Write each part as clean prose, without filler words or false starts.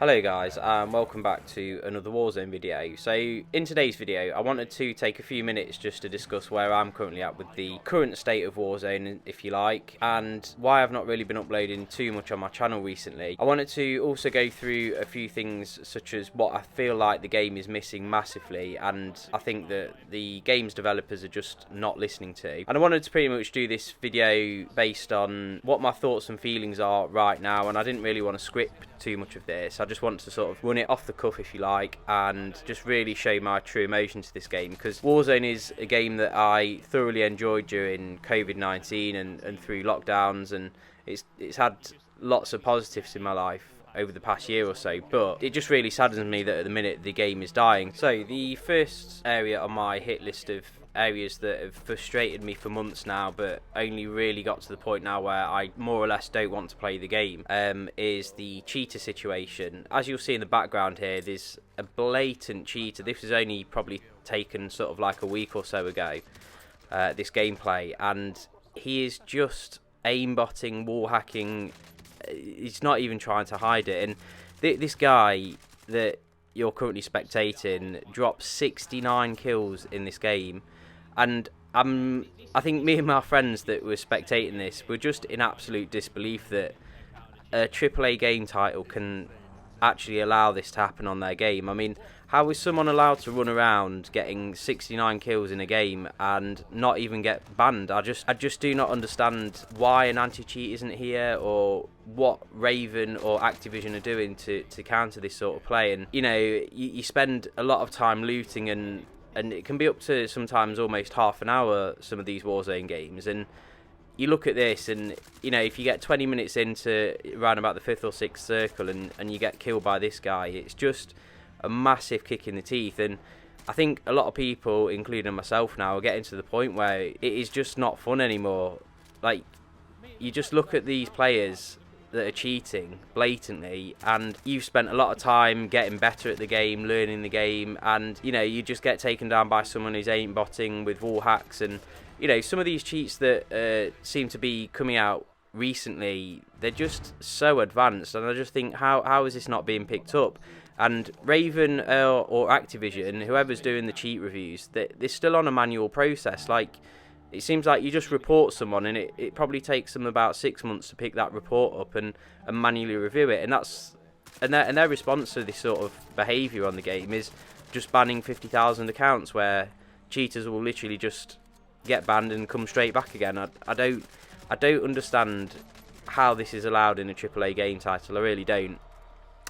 Hello guys, and welcome back to another Warzone video. So in today's video I wanted to take a few minutes just to discuss where I'm currently at with the current state of Warzone, if you like, and why I've not really been uploading too much on my channel recently. I wanted to also go through a few things such as what I feel like the game is missing massively, and I think that the game's developers are just not listening to. And I wanted to pretty much do this video based on what my thoughts and feelings are right now, and I didn't really want to script too much of this. I just want to sort of run it off the cuff, if you like, and just really show my true emotion to this game, because Warzone is a game that I thoroughly enjoyed during COVID-19 and through lockdowns, and it's had lots of positives in my life over the past year or so, but it just really saddens me that at the minute the game is dying. So the first area on my hit list of areas that have frustrated me for months now, but only really got to the point now where I more or less don't want to play the game, is the cheater situation. As you'll see in the background here, there's a blatant cheater. This was only probably taken sort of like a week or so ago, this gameplay, and he is just aimbotting, wall hacking. He's not even trying to hide it, and this guy that you're currently spectating dropped 69 kills in this game, and I think me and my friends that were spectating this were just in absolute disbelief that a AAA game title can actually allow this to happen on their game. I mean, how is someone allowed to run around getting 69 kills in a game and not even get banned? I just do not understand why an anti-cheat isn't here, or what Raven or Activision are doing to counter this sort of play. And you know, you spend a lot of time looting, and it can be up to sometimes almost half an hour, some of these Warzone games, and you look at this, and you know, if you get 20 minutes into around about the 5th or 6th circle and you get killed by this guy, it's just a massive kick in the teeth. And I think a lot of people, including myself now, are getting to the point where it is just not fun anymore. Like, you just look at these players that are cheating blatantly, and you've spent a lot of time getting better at the game, learning the game, and you know, you just get taken down by someone who's aimbotting with wall hacks. And you know, some of these cheats that seem to be coming out recently, they're just so advanced, and I just think, how is this not being picked up? And Raven or Activision, whoever's doing the cheat reviews, they're still on a manual process. Like, it seems like you just report someone, and it probably takes them about 6 months to pick that report up and manually review it. And their response to this sort of behaviour on the game is just banning 50,000 accounts, where cheaters will literally just get banned and come straight back again. I don't understand how this is allowed in a AAA game title. I really don't.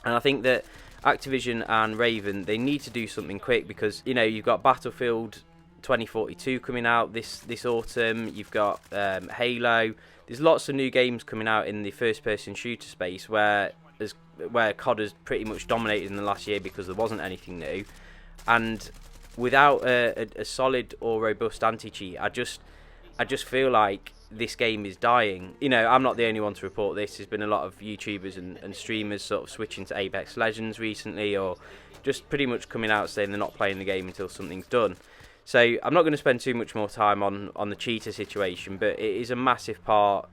And I think that Activision and Raven, they need to do something quick, because you know, you've got Battlefield 2042 coming out this autumn. You've got Halo. There's lots of new games coming out in the first-person shooter space where COD has pretty much dominated in the last year because there wasn't anything new. And without a solid or robust anti-cheat, I just feel like this game is dying. You know, I'm not the only one to report this. There's been a lot of YouTubers and streamers sort of switching to Apex Legends recently, or just pretty much coming out saying they're not playing the game until something's done. So I'm not going to spend too much more time on the cheater situation, but it is a massive part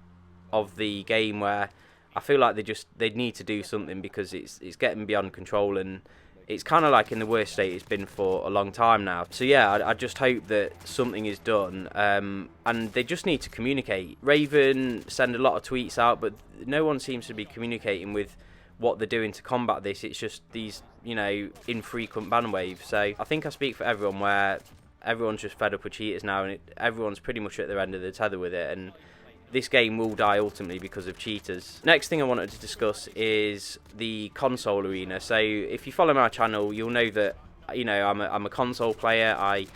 of the game where I feel like they need to do something, because it's getting beyond control, and it's kind of like in the worst state it's been for a long time now. So yeah, I just hope that something is done, and they just need to communicate. Raven send a lot of tweets out, but no one seems to be communicating with what they're doing to combat this. It's just these, you know, infrequent ban waves. So I think I speak for everyone, where everyone's just fed up with cheaters now, and everyone's pretty much at their end of the tether with it, and this game will die ultimately because of cheaters. Next thing I wanted to discuss is the console arena. So if you follow my channel, you'll know that, you know, I'm a console player. I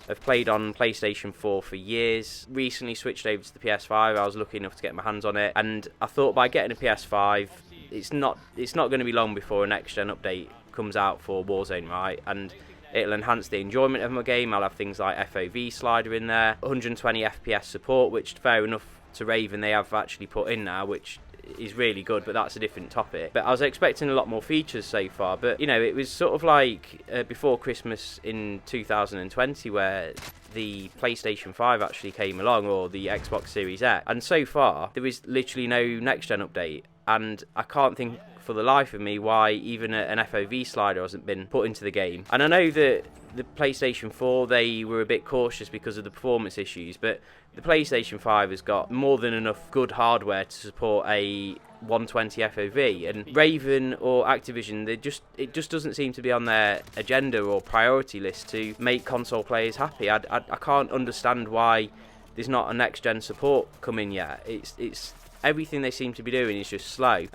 have played on PlayStation 4 for years. Recently switched over to the PS5. I was lucky enough to get my hands on it, and I thought by getting a PS5, it's not going to be long before a next gen update comes out for Warzone, right? And it'll enhance the enjoyment of my game. I'll have things like FOV Slider in there, 120 FPS support, which, fair enough to Raven, they have actually put in now, which is really good, but that's a different topic. But I was expecting a lot more features so far, but you know, it was sort of like before Christmas in 2020 where the PlayStation 5 actually came along, or the Xbox Series X, and so far there is literally no next gen update. And I can't think for the life of me why even an FOV slider hasn't been put into the game. And I know that the PlayStation 4, they were a bit cautious because of the performance issues, but the PlayStation 5 has got more than enough good hardware to support a 120 FOV, and Raven or Activision, it just doesn't seem to be on their agenda or priority list to make console players happy. I can't understand why there's not a next gen support coming yet. It's everything they seem to be doing is just slow.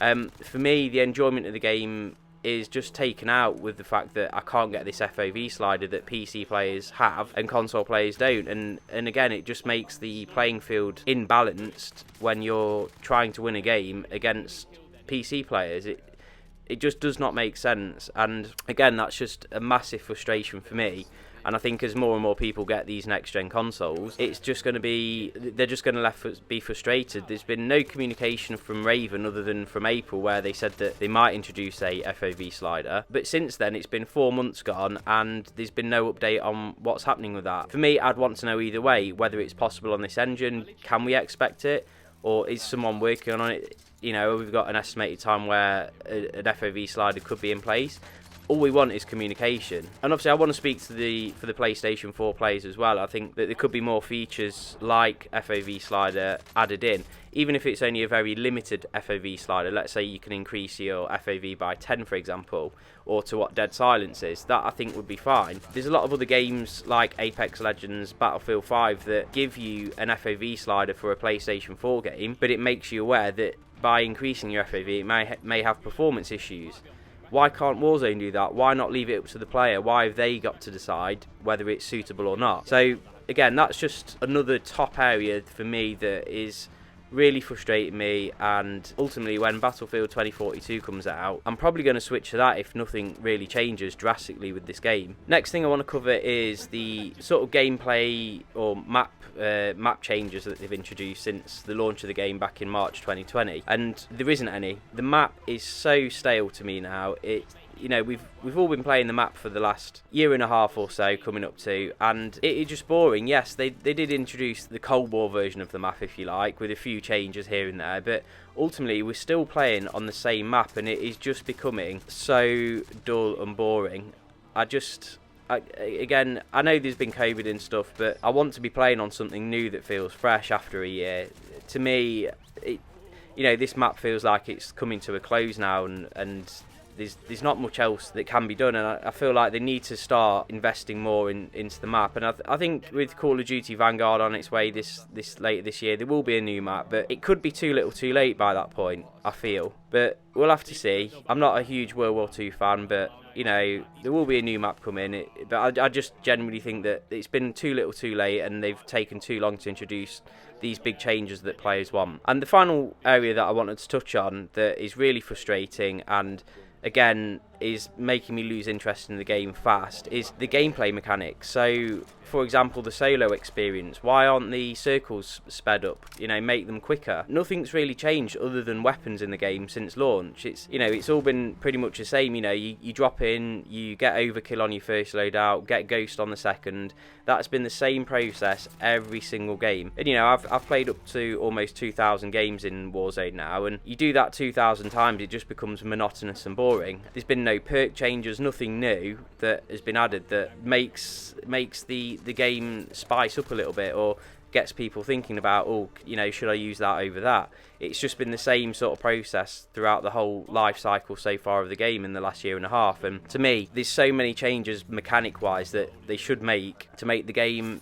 For me, the enjoyment of the game is just taken out with the fact that I can't get this FOV slider that PC players have and console players don't, and again, it just makes the playing field imbalanced when you're trying to win a game against PC players. It just does not make sense, and again, that's just a massive frustration for me. And I think as more and more people get these next-gen consoles, it's just going to be, they're just going to be frustrated. There's been no communication from Raven other than from April, where they said that they might introduce a FOV slider. But since then, it's been 4 months gone, and there's been no update on what's happening with that. For me, I'd want to know either way, whether it's possible on this engine, can we expect it, or is someone working on it? You know, we've got an estimated time where an FOV slider could be in place. All we want is communication. And obviously I want to speak to for the PlayStation 4 players as well. I think that there could be more features like FOV slider added in, even if it's only a very limited FOV slider. Let's say you can increase your FOV by 10, for example, or to what Dead Silence is. That I think would be fine. There's a lot of other games like Apex Legends, Battlefield 5 that give you an FOV slider for a PlayStation 4 game, but it makes you aware that by increasing your FOV it may have performance issues. Why can't Warzone do that? Why not leave it up to the player? Why have they got to decide whether it's suitable or not? So again, that's just another top area for me that is really frustrating me, and ultimately when Battlefield 2042 comes out, I'm probably going to switch to that if nothing really changes drastically with this game. Next thing I want to cover is the sort of gameplay or map changes that they've introduced since the launch of the game back in March 2020, and there isn't any. The map is so stale to me now. You know, we've all been playing the map for the last year and a half or so, coming up to, and it is just boring. Yes, they did introduce the Cold War version of the map, if you like, with a few changes here and there, but ultimately we're still playing on the same map, and it is just becoming so dull and boring. Again, I know there's been COVID and stuff, but I want to be playing on something new that feels fresh after a year. To me, this map feels like it's coming to a close now, and there's not much else that can be done, and I feel like they need to start investing more into the map. And I think with Call of Duty Vanguard on its way later this year, there will be a new map, but it could be too little too late by that point, I feel. But we'll have to see. I'm not a huge World War II fan, but there will be a new map coming. But I just genuinely think that it's been too little too late, and they've taken too long to introduce these big changes that players want. And the final area that I wanted to touch on that is really frustrating and again is making me lose interest in the game fast is the gameplay mechanics. So for example, the solo experience, why aren't the circles sped up? Make them quicker. Nothing's really changed other than weapons in the game since launch. It's all been pretty much the same. You drop in, you get overkill on your first loadout, get ghost on the second. That's been the same process every single game. And I've played up to almost 2,000 games in Warzone now, and you do that 2,000 times, it just becomes monotonous and boring. There's been no perk changes, nothing new that has been added that makes the game spice up a little bit, or gets people thinking about, should I use that over that? It's just been the same sort of process throughout the whole life cycle so far of the game in the last year and a half. And to me, there's so many changes mechanic wise that they should make to make the game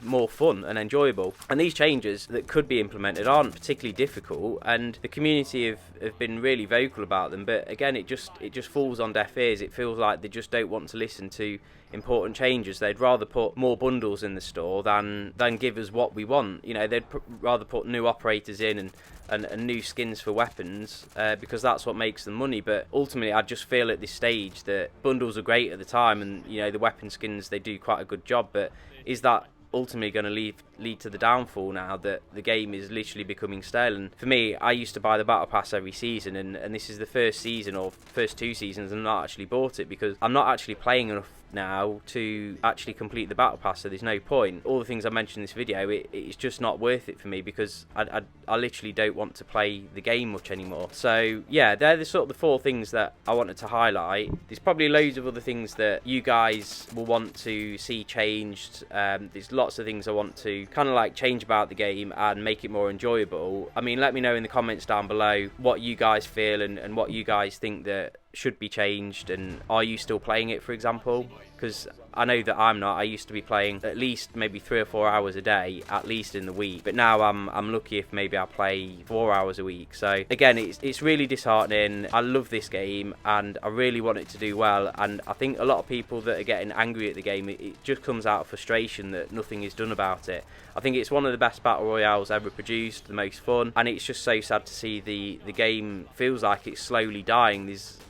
more fun and enjoyable. And these changes that could be implemented aren't particularly difficult, and the community have been really vocal about them, but again, it just falls on deaf ears. It feels like they just don't want to listen to important changes. They'd rather put more bundles in the store than give us what we want. They'd rather put new operators in and new skins for weapons because that's what makes them money. But ultimately, I just feel at this stage that bundles are great at the time, and the weapon skins, they do quite a good job, but is that ultimately going to lead to the downfall now that the game is literally becoming stale. And for me, I used to buy the battle pass every season, and this is the first season or first 2 seasons I've not actually bought it because I'm not actually playing enough now to actually complete the battle pass, so there's no point. All the things I mentioned in this video, it's just not worth it for me because I literally don't want to play the game much anymore. So yeah, they're the sort of the 4 things that I wanted to highlight. There's probably loads of other things that you guys will want to see changed. There's lots of things I want to kind of like change about the game and make it more enjoyable. I mean, let me know in the comments down below what you guys feel and what you guys think that should be changed, and are you still playing it, for example? Because I know that I'm not. I used to be playing at least maybe 3 or 4 hours a day, at least in the week, but now I'm lucky if maybe I play 4 hours a week. So again, it's really disheartening. I love this game and I really want it to do well, and I think a lot of people that are getting angry at the game, it just comes out of frustration that nothing is done about it. I think it's one of the best battle royales ever produced, the most fun, and it's just so sad to see the game feels like it's slowly dying.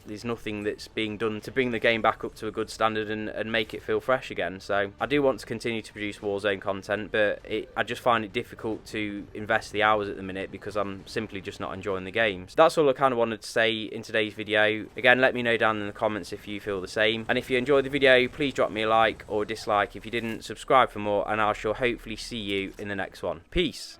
There's nothing that's being done to bring the game back up to a good standard and make it feel fresh again. So I do want to continue to produce Warzone content, but I just find it difficult to invest the hours at the minute because I'm simply just not enjoying the games. That's all I kind of wanted to say in today's video. Again, let me know down in the comments if you feel the same, and if you enjoyed the video, please drop me a like or a dislike if you didn't. Subscribe for more, and I shall hopefully see you in the next one. Peace.